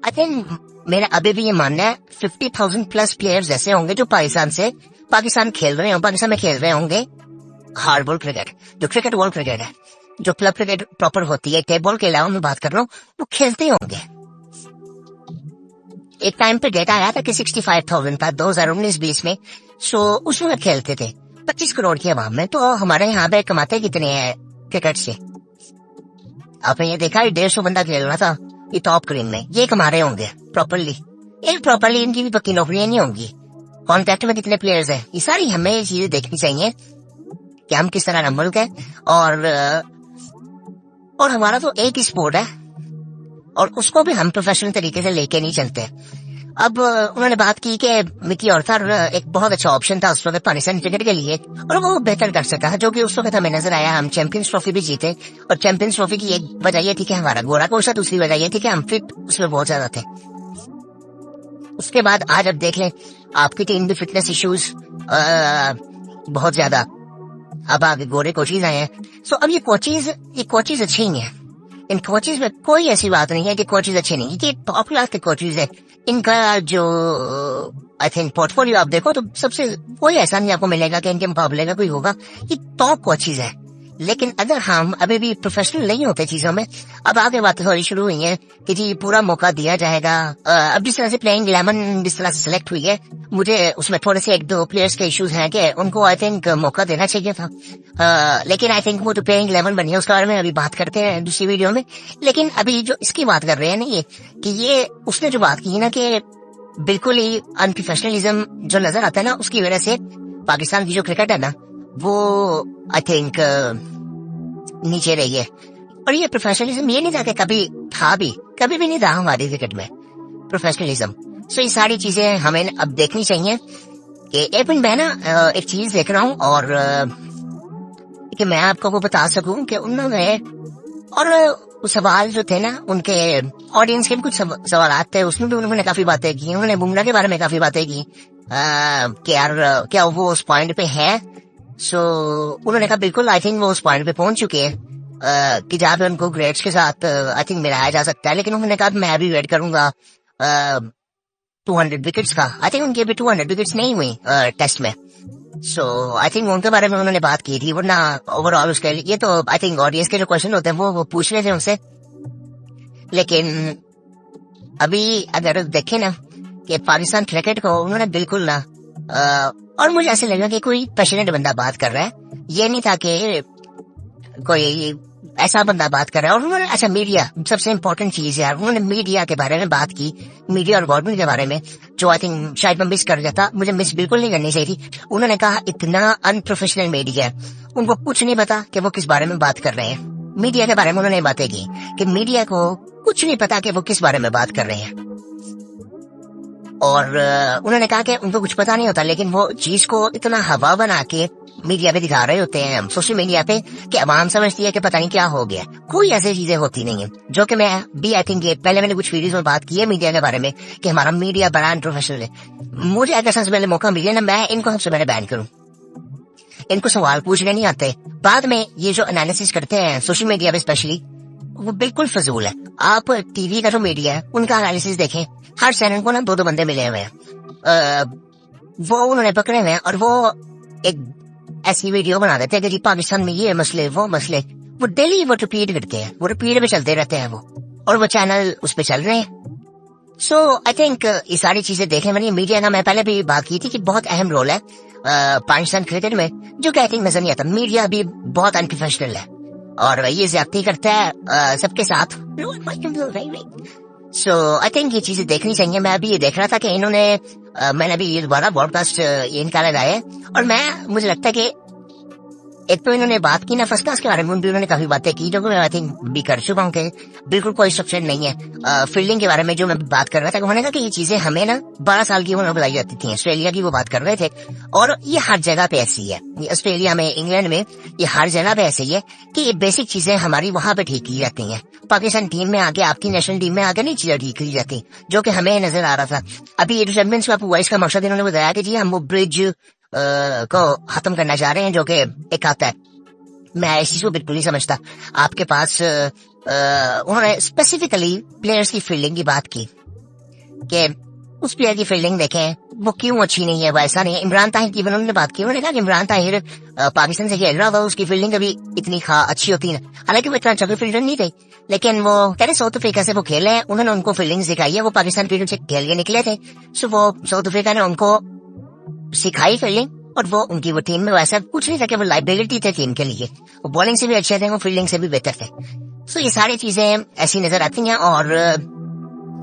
[SPEAKER 1] आई थिंक मेरा अभी भी ये मानना है 50,000 प्लस प्लेयर्स ऐसे होंगे जो पाकिस्तान खेल रहे हों, पाकिस्तान में खेल रहे होंगे हार्ड बॉल क्रिकेट, जो क्रिकेट वर्ल्ड क्रिकेट है, जो क्लब क्रिकेट प्रॉपर होती है, टेप बॉल के अलावा मैं बात कर रहा हूँ, वो खेलते होंगे। एक टाइम पे डेटा आया था कि 65,000 था 2019-20 में। सो उस वक्त खेलते थे 25 करोड़ की आवाम में। तो हमारे यहाँ पे कमाते कितने हैं क्रिकेट से? आपने ये देखा 150 बंदा खेल रहा था ये टॉप क्रीम में, ये कमा रहे होंगे प्रॉपरली। इनकी भी पक्की नौकरियां नहीं होंगी। कॉन्ट्रैक्ट में कितने प्लेयर्स हैं, ये सारी हमें ये चीजें देखनी चाहिए कि हम किस तरह का मुल्क है। और हमारा तो एक ही स्पोर्ट है और उसको भी हम प्रोफेशनल तरीके से लेके नहीं चलते। अब उन्होंने बात की कि मिकी ऑर्थर एक बहुत अच्छा ऑप्शन था उस वक्त पाकिस्तान क्रिकेट के लिए और वो बेहतर कर सका, जो कि उस वक्त हमें नजर आया। हम चैंपियंस ट्रॉफी भी जीते और चैंपियंस ट्रॉफी की एक वजह ये थी कि हमारा गोरा कोसा, दूसरी वजह ये थी कि हम फिट उसमें बहुत ज्यादा थे। उसके बाद आज अब देख लें आपकी टीम भी फिटनेस इश्यूज बहुत ज्यादा। अब आगे गोरे कोचेज आए हैं। सो अब ये कोचेज अच्छे ही हैं। इन कोचेज में कोई ऐसी बात नहीं है कि कोचेज अच्छे नहीं, ये टॉप क्लास के कोचेज है। इनका जो आई थिंक पोर्टफोलियो आप देखो तो सबसे कोई ऐसा नहीं आपको मिलेगा कि इनके मुकाबले का कोई होगा। ये टॉप कोचेज है, लेकिन अगर हम अभी भी प्रोफेशनल नहीं होते चीजों में, अब आगे बात थोड़ी शुरू हुई है कि जी पूरा मौका दिया जाएगा। अब जिस तरह से प्लेइंग 11 जिस तरह से सिलेक्ट हुई है, मुझे उसमें थोड़े से एक दो प्लेयर्स के इश्यूज हैं कि उनको आई थिंक मौका देना चाहिए था। लेकिन आई थिंक वो तो प्लेइंग 11 बनी है, उसके बारे में अभी बात करते हैं दूसरी वीडियो में। लेकिन अभी जो इसकी बात कर रहे हैं ना, ये कि ये उसने जो बात की ना कि बिल्कुल ही अनप्रोफेशनलिज्म जो नजर आता है ना, उसकी वजह से पाकिस्तान की जो क्रिकेट है ना, वो आई थिंक नीचे रही है। और ये प्रोफेशनलिज्म ये नहीं था कि कभी भी नहीं था हमारी क्रिकेट में प्रोफेशनलिज्म। सो ये सारी चीजें हमें अब देखनी चाहिए कि एक मिनट मैं ना एक चीज देख रहा हूँ और कि मैं आपको वो बता सकूं कि उन्होंने और सवाल जो थे ना उनके ऑडियंस के भी कुछ सवाल थे, उसमें भी उन्होंने काफी बातें की। उन्होंने बुमराह के बारे में काफी बातें की कि यार क्या वो उस पॉइंट पे है। सो उन्होंने कहा बिल्कुल आई थिंक वो उस पॉइंट पे पहुंच चुके हैं कि जहाँ पे उनको ग्रेड्स के साथ आई थिंक मिलाया जा सकता है। लेकिन उन्होंने कहा मैं भी वेट करूंगा 200 विकेट्स का। आई थिंक उनके भी 200 विकेट्स नहीं हुई टेस्ट में। सो आई थिंक उनके बारे में उन्होंने बात की थी, वरना ओवरऑल उसके ये तो आई थिंक ऑडियंस के जो क्वेश्चन होते हैं वो पूछ रहे थे उनसे। लेकिन अभी अगर देखें ना कि पाकिस्तान क्रिकेट को उन्होंने बिल्कुल ना और मुझे ऐसे लगा कि कोई पैशनेट बंदा बात कर रहा है, ये नहीं था कि कोई ऐसा बंदा बात कर रहा है। और उन्होंने अच्छा मीडिया सबसे इम्पोर्टेंट चीज है, उन्होंने मीडिया के बारे में बात की, मीडिया और गवर्नमेंट के बारे में, जो आई थिंक शायद मैं मिस कर जाता, मुझे मिस बिल्कुल नहीं करनी चाहिए थी। उन्होंने कहा इतना अनप्रोफेशनल मीडिया है, उनको कुछ नहीं पता कि वो किस बारे में बात कर रहे हैं। मीडिया के बारे में उन्होंने बातें की कि मीडिया को कुछ नहीं पता कि वो किस बारे में बात कर रहे हैं। और उन्होंने कहा कि उनको कुछ पता नहीं होता, लेकिन वो चीज को इतना हवा बना के मीडिया पे दिखा रहे होते हैं, सोशल मीडिया पे, कि आवाम समझती है कि पता नहीं क्या हो गया। कोई ऐसी चीजें होती नहीं है, जो कि मैं भी आई थिंक पहले मैंने कुछ वीडियोस में बात की है मीडिया के बारे में कि हमारा मीडिया बड़ा अनप्रोफेशनल है। मुझे अगर सबसे पहले मौका मिले ना, मैं इनको सबसे पहले बैन करूं। इनको सवाल पूछने नहीं आते, बाद में ये जो एनालिसिस करते हैं सोशल मीडिया पे स्पेशली, वो बिल्कुल फजूल है। आप टीवी का जो मीडिया है उनका एनालिसिस देखें, हर चैनल को ना दो बंदे मिले हुए हैं, वो उन्होंने पकड़े हुए हैं और वो एक ऐसी वीडियो बना देते हैं कि जी पाकिस्तान में ये मसले वो मसले, वो डेली वो रिपीट करते हैं, वो रिपीट पे चलते रहते हैं वो, और वो चैनल उस पे चल रहे हैं। सो आई थिंक ये सारी चीजें देखने वाली। मीडिया का मैं पहले भी बात की थी कि बहुत अहम रोल है पाकिस्तान क्रिकेट में, जो कि आई थिंक नजर नहीं आता। मीडिया भी बहुत अनप्रोफेशनल है और ये ज्यादती करता है सबके साथ। सो आई थिंक ये चीजें देखनी चाहिए। मैं अभी ये देख रहा था कि इन्होंने मैंने अभी ये दोबारा ब्रॉडकास्ट ये इनका लगाया है, और मुझे लगता है कि एक तो इन्होंने बात की ना फर्स्ट क्लास के बारे में, भी उन्होंने काफी बातें की जो मैं आई थिंक भी कर चुका हूँ कि बिल्कुल कोई स्ट्रक्चर नहीं है। फील्डिंग के बारे में जो मैं बात कर रहा था, उन्होंने कहा कि ये चीजें हमें ना 12 साल की उम्र बुलाई जाती थी, ऑस्ट्रेलिया की वो बात कर रहे थे, और ये हर जगह पे ऐसी है, ऑस्ट्रेलिया में, इंग्लैंड में, ये हर जगह पे ऐसी है कि ये बेसिक चीजें हमारी वहां पे ठीक की जाती हैं। पाकिस्तान टीम में आके, आपकी नेशनल टीम में आके नहीं चीजें ठीक की जाती, जो कि हमें नजर आ रहा था। अभी ये जो चैंपियंस कप हुआ, इसका मकसद इन्होंने बताया कि जी हम वो ब्रिज को खत्म करना चाह रहे हैं, जो कि एक आता है। मैं इस चीज को बिल्कुल नहीं समझता। आपके पास उन्होंने स्पेसिफिकली प्लेयर्स की फील्डिंग की बात की कि उस प्लेयर की फील्डिंग देखें वो क्यों अच्छी नहीं है, वैसा नहीं है। इमरान ताहिर की उन्होंने बात की, उन्होंने कहा कि इमरान ताहिर पाकिस्तान से खेल रहा था, उसकी फील्डिंग कभी इतनी अच्छी होती है, हालांकि वो इतना अच्छा फील्डर नहीं थे, लेकिन वो कह रहे साउथ अफ्रीका से वो खेले हैं, उन्होंने उनको फील्डिंग सिखाई है, वो पाकिस्तान फील्ड से खेल के निकले थे। सो वो साउथ अफ्रीका ने उनको सिखाई फील्डिंग, और वो उनकी वो टीम में वैसा कुछ नहीं था कि वो लाइबिलिटी थे टीम के लिए। वो बॉलिंग से भी अच्छे थे, वो फील्डिंग से भी बेहतर थे। सो ये सारी चीजें ऐसी नजर आती हैं। और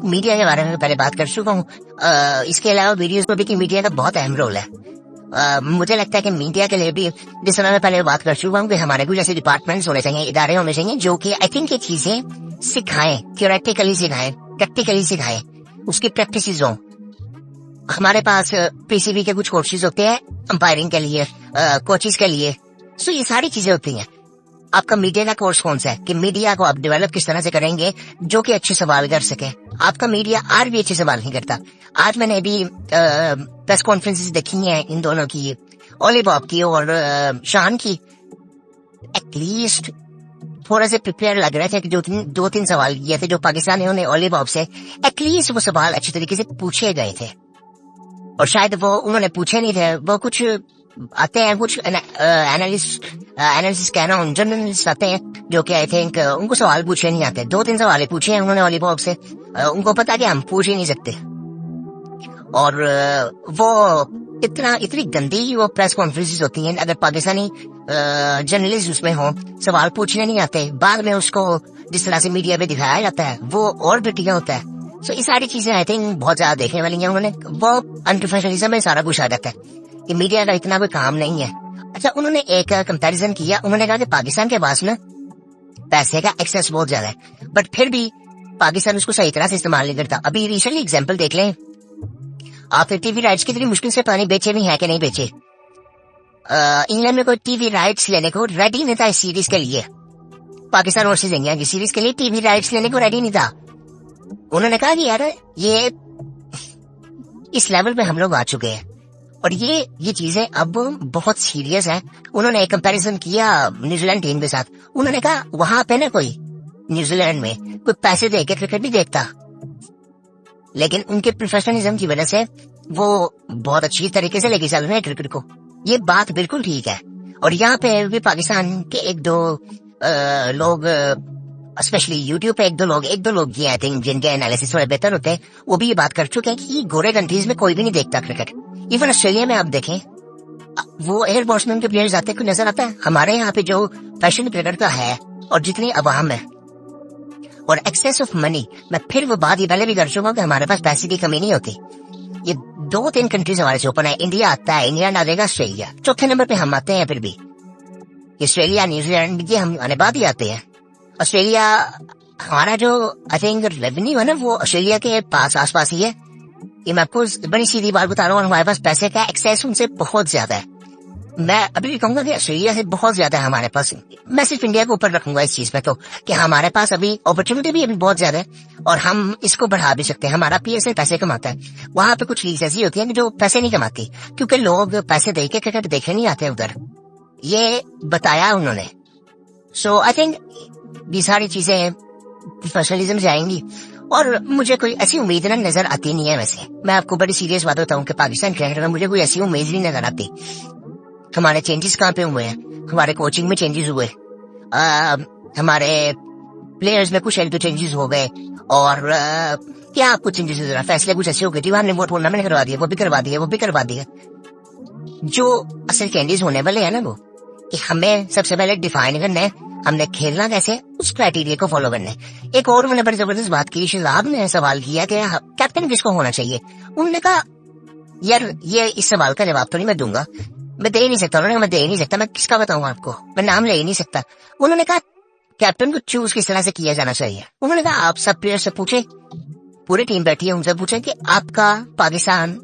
[SPEAKER 1] मीडिया के बारे में पहले बात कर चुका हूँ, इसके अलावा वीडियोस में भी कि मीडिया का बहुत अहम रोल है। मुझे लगता है कि मीडिया के लिए भी, जिस तरह मैं पहले बात कर चुका हूँ, कि हमारे कुछ ऐसे डिपार्टमेंट्स होने चाहिए, इदारे होने चाहिए, जो कि आई थिंक ये चीजें सिखाएं, थियोरेटिकली सिखाएं, प्रैक्टिकली सिखाएं, उसकी प्रैक्टिस हो। हमारे पास पीसीबी के कुछ कोर्सेज होते हैं अंपायरिंग के लिए, कोचेस के लिए। सो ये सारी चीजें होती हैं। आपका मीडिया का कोर्स कौन सा है कि मीडिया को आप डेवलप किस तरह से करेंगे जो कि अच्छे सवाल कर सके। आपका मीडिया आज भी अच्छे सवाल नहीं करता। आज मैंने अभी प्रेस कॉन्फ्रेंसेस देखी हैं इन दोनों की, ओली बॉब की और शान की। एटलीस्ट थोड़ा से प्रिपेयर लग रहे थे कि जो दो तीन सवाल किए थे जो पाकिस्तानियों ने ओली बॉब से, एटलीस्ट वो सवाल अच्छे तरीके से पूछे गए थे। और शायद वो उन्होंने पूछे नहीं थे, वो कुछ आते हैं कुछ एनालिस्ट कहना उन जर्नलिस्ट आते हैं जो कि आई थिंक उनको सवाल पूछे नहीं आते। 2-3 सवाल पूछे हैं उन्होंने वॉलीबॉल से, उनको पता कि हम पूछ ही नहीं सकते। और वो इतनी गंदी वो प्रेस कॉन्फ्रेंसेस होती हैं, अगर पाकिस्तानी जर्नलिस्ट उसमें हो, सवाल पूछने नहीं आते, बाद में उसको जिस तरह से मीडिया पे दिखाया जाता है वो और घटिया होता है। सो ये सारी चीजें आई थिंक बहुत ज्यादा देखने वाली हैं। उन्होंने वो अनप्रोफेशनलिज्म में सारा कुछ आ जाता है कि मीडिया का इतना कोई काम नहीं है। अच्छा, उन्होंने एक कंपैरिजन किया, उन्होंने कहा कि पाकिस्तान के पास ना पैसे का एक्सेस बहुत ज्यादा है, बट फिर भी पाकिस्तान उसको सही तरह से इस्तेमाल नहीं करता। अभी रिसेंटली एग्जांपल देख लें आप, टीवी राइट्स कितनी मुश्किल से पानी बेचे भी है कि नहीं बेचे। इंग्लैंड में कोई टीवी राइट्स लेने को रेडी नहीं था इस सीरीज के लिए, पाकिस्तान वर्सेस इंडिया की सीरीज के लिए टीवी राइट्स लेने को रेडी नहीं था। उन्होंने कहा कि यार ये इस लेवल पे हम लोग आ चुके हैं और ये चीजें अब बहुत सीरियस है। उन्होंने एक कंपैरिजन किया न्यूजीलैंड टीम के साथ, उन्होंने कहा वहां पे ना कोई न्यूजीलैंड में कोई पैसे दे के क्रिकेट नहीं देखता, लेकिन उनके प्रोफेशनलिज्म की वजह से वो बहुत अच्छी तरीके से लेके चल रहे हैं क्रिकेट को। ये बात बिल्कुल ठीक है। और यहाँ पे भी पाकिस्तान के एक दो लोग, स्पेशली यूट्यूब पे एक दो लोग ये आई थिंक जिनके एनालिसिस थोड़े बेहतर होते हैं, वो भी ये बात कर चुके हैं कि गोरे कंट्रीज में कोई भी नहीं देखता क्रिकेट। इवन ऑस्ट्रेलिया में आप देखें, वो एयर बॉट्समैन के प्लेयर्स आते हैं, नजर आता है। हमारे यहाँ पे जो पैशन क्रिकेट का है और जितनी अवाम है और एक्सेस ऑफ मनी, मैं फिर वो बात ये पहले भी कर चुका हूं कि हमारे पास पैसे की कमी नहीं होती। ये 2-3 कंट्रीज हमारे से ओपन है, इंडिया आता है, इंग्लैंड आ जाएगा, ऑस्ट्रेलिया चौथे नंबर पे हम आते हैं। फिर भी ऑस्ट्रेलिया न्यूजीलैंड ये हमारे बाद ही आते हैं। ऑस्ट्रेलिया हमारा जो आई थिंक रेवेन्यू है ना वो ऑस्ट्रेलिया के पास आसपास ही है। ये मैं आपको बड़ी सीधी बात बता रहा हूँ, हमारे पास पैसे का एक्सेस उनसे बहुत ज्यादा है। मैं अभी भी कहूंगा कि ऑस्ट्रेलिया से बहुत ज्यादा है हमारे पास। मैं सिर्फ इंडिया को ऊपर रखूंगा इस चीज में, तो कि हमारे पास अभी अपॉर्चुनिटी भी अभी बहुत ज्यादा है और हम इसको बढ़ा भी सकते हैं। हमारा पीएसएल पैसे कमाता है, वहां पे कुछ लीग ऐसी होती है जो पैसे नहीं कमाती क्योंकि लोग पैसे दे के क्रिकेट देखने नहीं आते उधर, ये बताया उन्होंने। सो आई थिंक ये सारी चीजें प्रोफेशनलिज्म से आएंगी और मुझे कोई ऐसी उम्मीद ना नजर आती नहीं है। वैसे मैं आपको बड़ी सीरियस बात बताऊं कि पाकिस्तान क्रिकेट में मुझे कोई ऐसी उम्मीद नहीं नजर आती। हमारे चेंजेस कहाँ पे हुए हैं, हमारे कोचिंग में चेंजेस हुए, हमारे प्लेयर्स में कुछ एक दो चेंजेस हो गए और क्या कुछ चेंजेस हो रहा, फैसले कुछ ऐसे हो गए, हमने वो टूर्नामेंट करवा दिया, वो भी करवा दिया। जो असल चेंजेस होने वाले हैं ना वो कि हमें सबसे पहले डिफाइन करना है हमने खेलना कैसे, उस क्राइटेरिया को फॉलो करना है। एक और मैंने बड़ी जबरदस्त बात की, शहजाद ने सवाल किया कि कैप्टन किसको होना चाहिए। उन्होंने कहा यार ये इस सवाल का जवाब तो नहीं मैं दूंगा, मैं दे नहीं सकता। उन्होंने मैं दे नहीं सकता, मैं किसका बताऊं आपको, मैं नाम ले ही नहीं सकता। उन्होंने कहा कैप्टन को चूज किस तरह से किया जाना चाहिए। उन्होंने कहा आप सब प्लेयर से पूछे, पूरी टीम बैठी है, उनसे पूछे कि आपका पाकिस्तान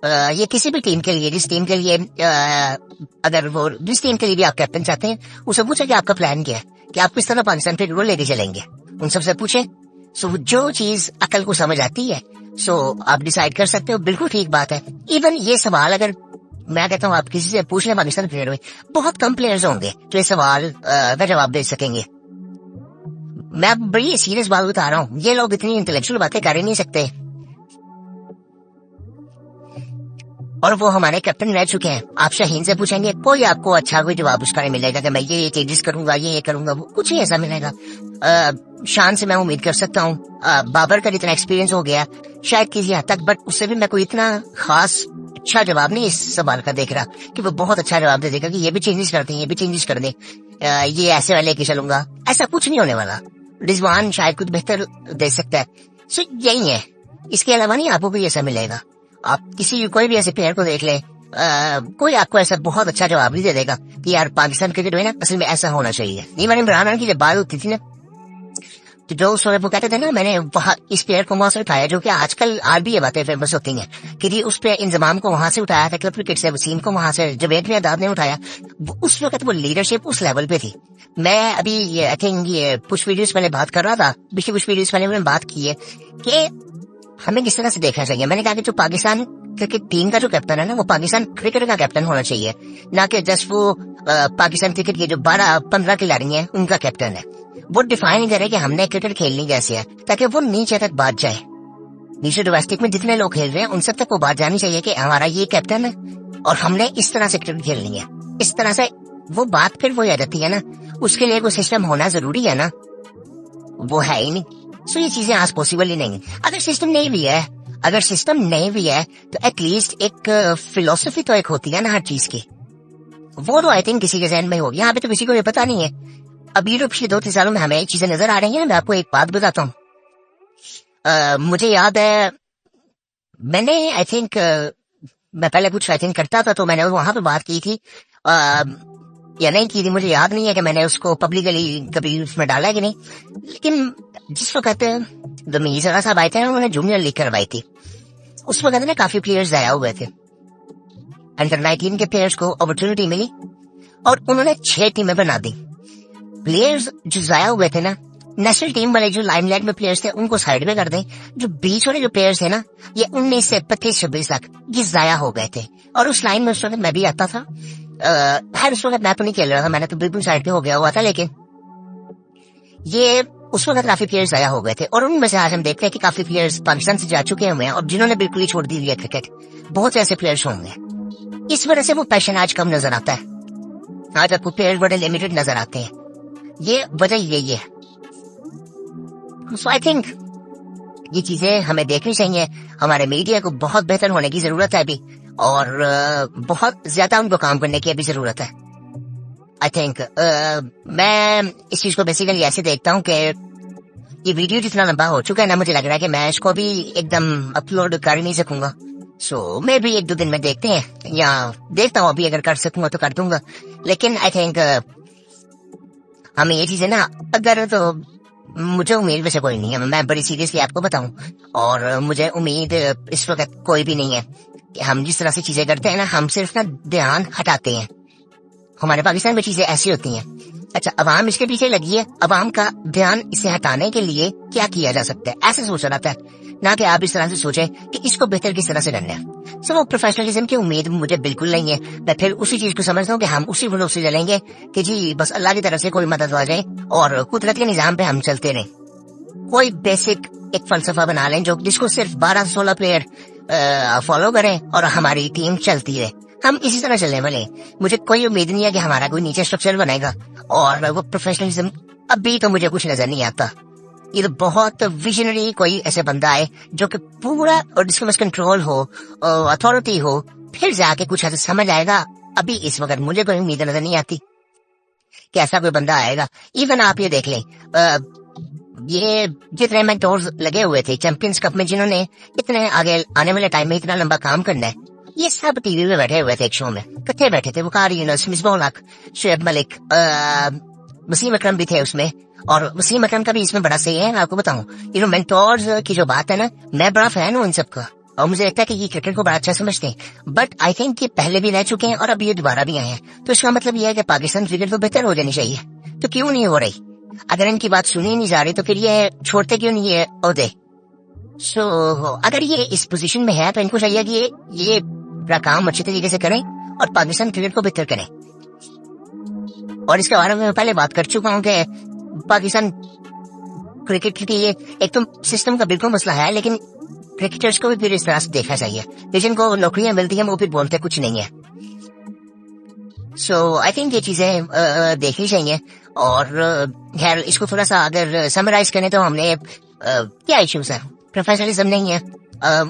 [SPEAKER 1] ये किसी भी टीम के लिए, जिस टीम के लिए अगर वो जिस टीम के लिए भी आप कैप्टन चाहते हैं, उससे पूछे कि आपका प्लान क्या है, कि आप किस तरह पाकिस्तान क्रिकेट को लेके चलेंगे। उन सबसे पूछे। सो जो चीज अकल को समझ आती है सो आप डिसाइड कर सकते हो, बिल्कुल ठीक बात है। इवन ये सवाल अगर मैं कहता हूँ आप किसी से पूछ लें पाकिस्तान क्रिकेट में, बहुत कम प्लेयर्स होंगे जो ये सवाल का जवाब दे सकेंगे। मैं बड़ी सीरियस बात बता रहा हूँ, ये लोग इतनी इंटेलेक्चुअल बातें कर ही नहीं सकते और वो हमारे कैप्टन रह चुके हैं। आप शाहीन से पूछेंगे, कोई आपको अच्छा कोई जवाब उसका नहीं मिलेगा कि मैं ये चेंजेस करूंगा, ये करूंगा, वो कुछ ही ऐसा मिलेगा। शान से मैं उम्मीद कर सकता हूँ, बाबर का इतना एक्सपीरियंस हो गया शायद किसी हद तक, बट उससे भी मैं कोई इतना खास अच्छा जवाब नहीं इस सवाल का देख रहा कि वो बहुत अच्छा जवाब दे देगा कि ये भी चेंजेस कर दें, ये भी चेंजेस कर दें, ये ऐसे वाले लेके चलूंगा। ऐसा कुछ नहीं होने वाला। रिजवान शायद कुछ बेहतर दे सकता है। सो यही है, इसके अलावा नहीं आपको कोई ऐसा मिलेगा। आप कोई भी ऐसे प्लेयर को देख ले, कोई आपको ऐसा बहुत अच्छा जवाब नहीं दे देगा कि यार पाकिस्तान क्रिकेट में ना असल में ऐसा होना चाहिए। इमरान इमरान की जब बात होती थी ना, तो जो वो कहते थे ना, मैंने वहाँ इस प्लेयर को वहां से उठाया, जो कि आजकल आज भी ये बातें फेमस होती हैं कि उस पे इंजमाम को वहां से उठाया था, क्लब क्रिकेट से वसीम को वहां से जवेद मियादाद ने उठाया। उस वक्त वो लीडरशिप उस लेवल पे थी। मैं अभी आई थिंक ये कुछ वीडियोस पहले बात कर रहा था, पिछले कुछ वीडियोस पहले मैंने बात की है कि हमें किस तरह से देखना चाहिए। मैंने कहा कि जो पाकिस्तान क्रिकेट टीम का जो कैप्टन है ना, वो पाकिस्तान क्रिकेट का कैप्टन होना चाहिए, ना कि जस्ट वो पाकिस्तान क्रिकेट के जो 12-15 खिलाड़ी हैं उनका कैप्टन है। वो डिफाइन करे कि हमने क्रिकेट खेलनी कैसे है, ताकि वो नीचे तक बात जाए। नीचे डोमेस्टिक में जितने लोग खेल रहे हैं उन सब तक वो बात जानी चाहिए कि हमारा ये कैप्टन है, और हमने इस तरह से क्रिकेट खेलनी है, इस तरह से। वो बात फिर वो आ जाती है ना, उसके लिए कोई सिस्टम होना जरूरी है ना, वो है ही नहीं। सो ये चीजें आज पॉसिबल ही नहीं है। अगर सिस्टम नहीं भी है, अगर सिस्टम नहीं भी है तो एटलीस्ट एक फिलोसफी तो एक होती है ना हर चीज की, वो तो आई थिंक किसी के जहन में होगी। यहाँ पे तो किसी को ये पता नहीं है। अभी तो पिछले 2-3 सालों में हमें चीजें नजर आ रही हैं। मैं आपको एक बात बताता हूँ। मुझे याद है, मैंने आई थिंक मैं पहले कुछ आई थिंक करता था, तो मैंने वहां पे बात की थी या नहीं की थी, मुझे याद नहीं है कि मैंने उसको पब्लिकली कभी उसमें डाला है कि नहीं। लेकिन जिस वक्त मीर सरा साहब आए थे ना, उन्होंने जूनियर लीग करवाई थी। उस वक्त ना काफी प्लेयर्स आया हुए थे, अंडर 19 के प्लेयर्स को अपॉर्चुनिटी मिली और उन्होंने 6 टीमें बना दी। प्लेयर्स जो जाया हुए थे ना, नेशनल टीम वाले जो लाइमलाइट में प्लेयर्स थे उनको साइड में कर दें। जो बीच वाले जो प्लेयर्स थे ना, ये 19 से 25-26 तक ये जाया हो गए थे। और उस लाइन में उस वक्त मैं भी आता था। हर उस वक्त मैं तो नहीं खेल रहा था, मैंने तो बिल्कुल साइड पे हो गया हुआ था। लेकिन ये उस वक्त काफी प्लेयर्स जाया हो गए थे और उनमें से आज हम देखते हैं कि काफी प्लेयर्स पाकिस्तान से जा चुके हुए हैं और जिन्होंने बिल्कुल ही छोड़ दी हुई है क्रिकेट। बहुत से ऐसे प्लेयर्स होंगे। इस वजह से वो पैशन आज कम नजर आता है। आज आपको प्लेयर्स बड़े लिमिटेड नजर आते हैं। ये वजह यही है। सो आई थिंक ये चीजें हमें देखनी चाहिए। हमारे मीडिया को बहुत बेहतर होने की जरूरत है अभी, और बहुत ज्यादा उनको काम करने की अभी जरूरत है। आई थिंक मैं इस चीज को बेसिकली ऐसे देखता हूँ कि ये वीडियो जितना लंबा हो चुका है ना, मुझे लग रहा है कि मैं इसको भी एकदम अपलोड कर ही नहीं सकूंगा। सो मैं भी 1-2 दिन में देखते हैं, या देखता हूँ अभी अगर कर सकूंगा तो कर दूंगा। लेकिन आई थिंक हमें ये चीजें ना, अगर तो मुझे उम्मीद वैसे कोई नहीं है, मैं बड़ी सीरियसली आपको बताऊं, और मुझे उम्मीद इस वक्त कोई भी नहीं है कि हम जिस तरह से चीजें करते हैं ना, हम सिर्फ ना ध्यान हटाते हैं। हमारे पाकिस्तान में चीजें ऐसी होती हैं। अच्छा, अवाम इसके पीछे लगी है, अवाम का ध्यान इसे हटाने के लिए क्या किया जा सकता है, ऐसे सोचा जाता है ना कि आप इस तरह से सोचे कि इसको बेहतर किस तरह से करना है। सो वो प्रोफेशनलिज्म की उम्मीद मुझे बिल्कुल नहीं है। मैं फिर उसी चीज को समझता हूँ कि हम उसी फ्लो से चलेंगे कि जी बस अल्लाह की तरफ से कोई मदद आ जाए और कुदरत के निजाम पे हम चलते रहें। कोई बेसिक एक फलसफा बना लें जो जिसको सिर्फ 12-16 प्लेयर फॉलो करें और हमारी टीम चलती रहे। हम इसी तरह चलने वाले। मुझे कोई उम्मीद नहीं है कि हमारा कोई नीचे स्ट्रक्चर बनेगा, और वो प्रोफेशनलिज्म अभी तो मुझे कुछ नजर नहीं आता। ये तो बहुत विजनरी कोई ऐसे बंदा है जो कि पूरा और जिसके पास कंट्रोल हो, अथॉरिटी हो, फिर जाके कुछ ऐसा समझ आएगा। अभी इस वक्त मुझे कोई उम्मीद नजर नहीं आती कि ऐसा कोई बंदा आएगा। इवन आप ये देख लें, ये जितने मेंटोर्स लगे हुए थे चैंपियंस कप में, जिन्होंने इतने आगे आने वाले टाइम में इतना लंबा काम करना है, ये सब टीवी में बैठे हुए थे एक शो में। कितने बैठे थे? वकार यूनुस, मिसबाह उल हक, शुएब मलिक, वसीम अकरम भी थे उसमें। और वसीम अकरम का भी इसमें बड़ा सही है। मैं आपको बताऊं, ये जो मेंटोर्स की जो बात है ना, मैं बड़ा फैन हूँ इन सबका, और मुझे लगता है कि ये क्रिकेट को बड़ा अच्छा समझते हैं। बट आई थिंक ये पहले भी रह चुके हैं और अब ये दोबारा भी आए हैं। तो इसका मतलब ये है कि पाकिस्तान क्रिकेट तो बेहतर हो जानी चाहिए। तो क्यों नहीं हो रही? अगर इनकी बात सुनी नहीं जा रही तो फिर ये छोड़ते क्यों नहीं है ओहदे? सो अगर ये इस पोजीशन में है तो इनको चाहिए कि ये अपना काम अच्छे तरीके से करें और पाकिस्तान क्रिकेट को बेहतर करें। और इसके बारे में मैं पहले बात कर चुका हूँ कि पाकिस्तान क्रिकेट के लिए एक तो सिस्टम का बिल्कुल मसला है, लेकिन क्रिकेटर्स को भी फिर इस तरह से देखना चाहिए कि जिनको नौकरियां मिलती हैं वो फिर बोलते कुछ नहीं है। सो आई थिंक ये चीजें देखनी चाहिए। और खैर इसको थोड़ा सा अगर समराइज करें तो हमने क्या इश्यूज है? प्रोफेशनलिज्म नहीं है,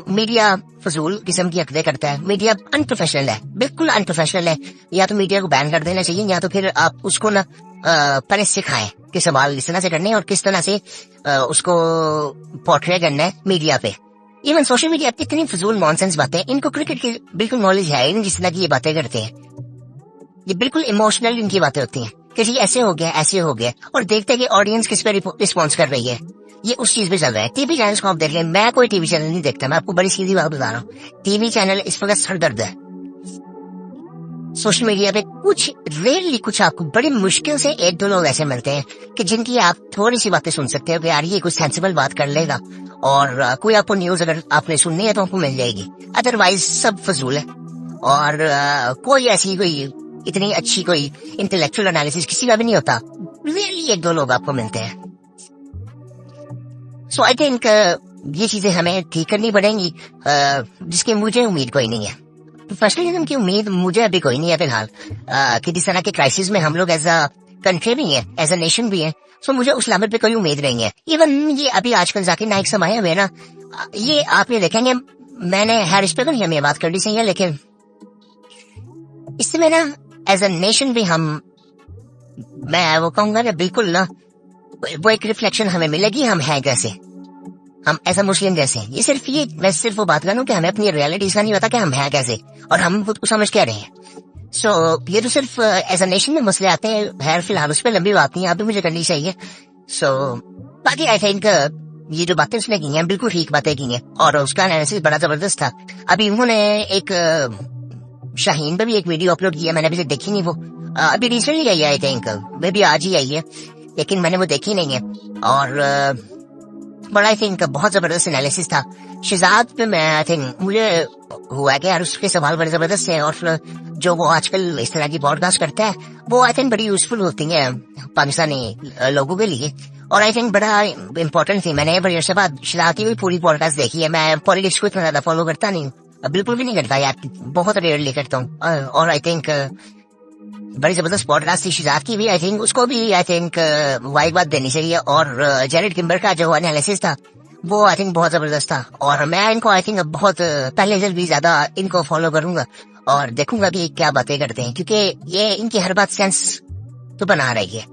[SPEAKER 1] मीडिया फजूल किस्म की हरकतें करता है, मीडिया अनप्रोफेशनल है, बिल्कुल अनप्रोफेशनल है। या तो मीडिया को बैन कर देना चाहिए, या तो फिर आप उसको ना पहले सिखाएं कि सवाल किस तरह से करने हैं और किस तरह से उसको पोर्ट्रे करना है मीडिया पे। इवन सोशल मीडिया पे इतनी फजूल नॉनसेंस बातें, इनको क्रिकेट की बिल्कुल नॉलेज है ही नहीं जिस तरह की ये बातें करते हैं। ये बिल्कुल इमोशनल इनकी बातें होती हैं कि जी ऐसे हो गया, ऐसे हो गया, और देखते हैं कि ऑडियंस किस पे रिस्पॉन्स कर रही है। ये उस चीज पे चल रहा है। टीवी चैनल को आप देख लें, मैं कोई टीवी चैनल नहीं देखता, मैं आपको बड़ी सीधी बात बता रहा हूँ। टीवी चैनल इस वक्त सरदर्द है। सोशल मीडिया पे कुछ रेयरली कुछ आपको बड़ी मुश्किल से 1-2 लोग ऐसे मिलते हैं कि जिनकी आप थोड़ी सी बातें सुन सकते हो कि यार ये कुछ सेंसिबल बात कर लेगा, और कोई आपको न्यूज अगर आपने सुननी है तो आपको मिल जाएगी। अदरवाइज सब फजूल है। और कोई ऐसी कोई इतनी अच्छी कोई इंटेलेक्चुअल एनालिसिस किसी का भी नहीं होता। रियली 1-2 लोग आपको मिलते हैं। सो आई थिंक ये चीजें हमें ठीक करनी पड़ेंगी, जिसकी मुझे उम्मीद कोई नहीं है। प्रोफेशनलिज्म की उम्मीद मुझे अभी कोई नहीं है फिलहाल, कि जिस तरह के क्राइसिस में हम लोग एज अ कंट्री भी हैं, एज अ नेशन भी हैं, सो मुझे उस लेवल पे कोई उम्मीद नहीं है। इवन ये अभी आजकल जाकिर नाइक सब आए हुए ना, ये आप ये देखेंगे, मैंने हैरिस पे नहीं हमें बात कर ली सही है, लेकिन इसमें ना एज अ नेशन भी हम, मैं वो कहूंगा ना बिल्कुल ना, वो एक रिफ्लेक्शन हमें मिलेगी हम हैं कैसे, हम ऐसा मुस्लिम जैसे। ये सिर्फ ये मैं सिर्फ वो बात कर रहा हूँ कि हमें अपनी रियलिटीज का नहीं पता कि हम हैं कैसे और हम खुद को समझ क्या रहे हैं। सो ये तो सिर्फ एज अ नेशन में मसले आते हैं, खैर फिलहाल उस पर लंबी बात नहीं, आप भी मुझे करनी चाहिए। सो बाकी आई थिंक ये जो बातें उसने की हैं बिल्कुल ठीक बातें की हैं, और उसका एनालिसिस बड़ा जबरदस्त था। अभी उन्होंने एक शाहीन पे भी एक वीडियो अपलोड किया, मैंने अभी तक देखी नहीं वो, अभी रिसेंटली आई है, आई थिंक मे बी आज ही आई है, लेकिन मैंने वो देखी नहीं है। और बड़ा आई थिंक बहुत जबरदस्त एनालिसिस था। शहजाद पे मैं आई थिंक मुझे हुआ कि यार उसके सवाल बड़े जबरदस्त हैं, और जो वो आजकल इस तरह की पॉडकास्ट करता है वो आई थिंक बड़ी यूजफुल होती है पाकिस्तानी लोगों के लिए, और आई थिंक बड़ा इम्पोर्टेंट थी। मैंने बड़ी अर्से बाद शहजाद की भी पूरी पॉडकास्ट देखी है। मैं पॉलिटिक्स को इतना ज्यादा फॉलो करता नहीं, बिल्कुल भी नहीं करता यार, बहुत रेयरली करता हूँ, और आई थिंक बड़ी जबरदस्त पॉडकास्ट थी शहजाद की भी। आई थिंक उसको भी आई थिंक वाइड बात देनी चाहिए। और जेरेड किम्बर का जो एनालिसिस था वो आई थिंक बहुत जबरदस्त था, और मैं इनको आई थिंक बहुत पहले से भी ज्यादा इनको फॉलो करूंगा और देखूंगा कि क्या बातें करते हैं, क्योंकि ये इनकी हर बात सेंस तो बना रही है।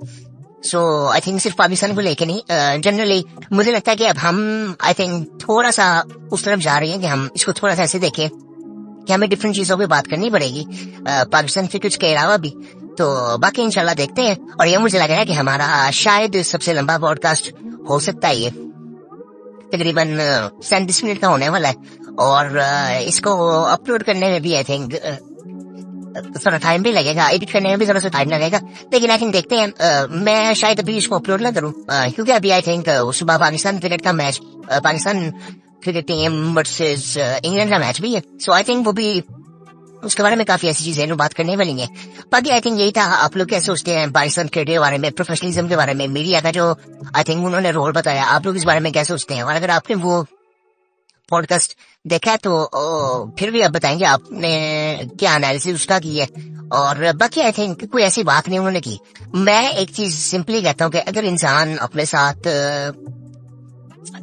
[SPEAKER 1] सो आई थिंक सिर्फ पाकिस्तान को लेके नहीं, जनरली मुझे लगता है कि अब हम आई थिंक थोड़ा सा उस तरफ जा रहे हैं कि हम इसको थोड़ा सा ऐसे देखें कि हमें डिफरेंट चीजों पे बात करनी पड़ेगी, पाकिस्तान से कुछ के अलावा भी। तो बाकी इंशाल्लाह देखते हैं, और ये मुझे लग रहा है कि हमारा शायद सबसे लंबा पॉडकास्ट हो सकता है, ये तकरीबन 37 मिनट का होने वाला है, और इसको अपलोड करने में भी आई थिंक थोड़ा टाइम भी लगेगा, एडिट करने में भी थोड़ा सा टाइम लगेगा, लेकिन आई थिंक देखते हैं। मैं शायद अभी इसको अपलोड ना करूँ, क्योंकि अभी आई थिंक सुबह पाकिस्तान क्रिकेट का match, Pakistan cricket team versus England का मैच भी है। सो आई थिंक वो भी, उसके बारे में काफी ऐसी चीजें बात करने वाली हैं। बाकी आई थिंक यही था, आप लोग क्या सोचते हैं पाकिस्तान क्रिकेट के बारे में, प्रोफेशनलिज्म के बारे में, मीडिया का जो आई थिंक उन्होंने रोल बताया, आप लोग इस बारे में क्या सोचते हैं? और अगर आपने वो पॉडकास्ट देखा है तो फिर भी आप बताएंगे आपने क्या एनालिसिस उसका की है। और बाकी आई थिंक कोई ऐसी बात नहीं उन्होंने की। मैं एक चीज सिंपली कहता हूँ कि अगर इंसान अपने साथ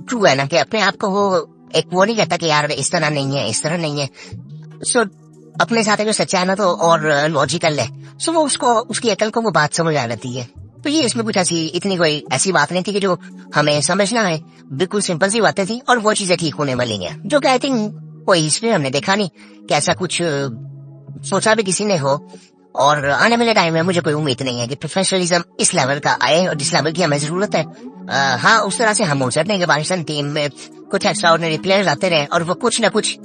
[SPEAKER 1] ट्रू है ना, कि अपने आप को वो एक वो नहीं कहता कि यार इस तरह नहीं है, इस तरह नहीं है, सो अपने साथ अगर सच्चा है ना तो और लॉजिकल है, सो वो उसको उसकी अकल को वो बात समझ आ जाती है। तो ये इसमें कुछ ऐसी इतनी कोई ऐसी बात नहीं थी कि जो हमें समझना है, बिल्कुल सिंपल सी बातें थी, और वो चीजें ठीक होने वाली हैं, जो कि आई थिंक कोई हिस्ट्री हमने देखा नहीं कि ऐसा कुछ सोचा भी किसी ने हो। और आने वाले टाइम में मुझे कोई उम्मीद नहीं है कि प्रोफेशनलिज्म इस लेवल का आए, और जिस लेवल की हमें जरूरत है। हाँ, उस तरह से हम हो सकते हैं कि पाकिस्तान टीम में कुछ एक्स्ट्राऑर्डिनरी प्लेयर्स आते रहे और वो कुछ ना कुछ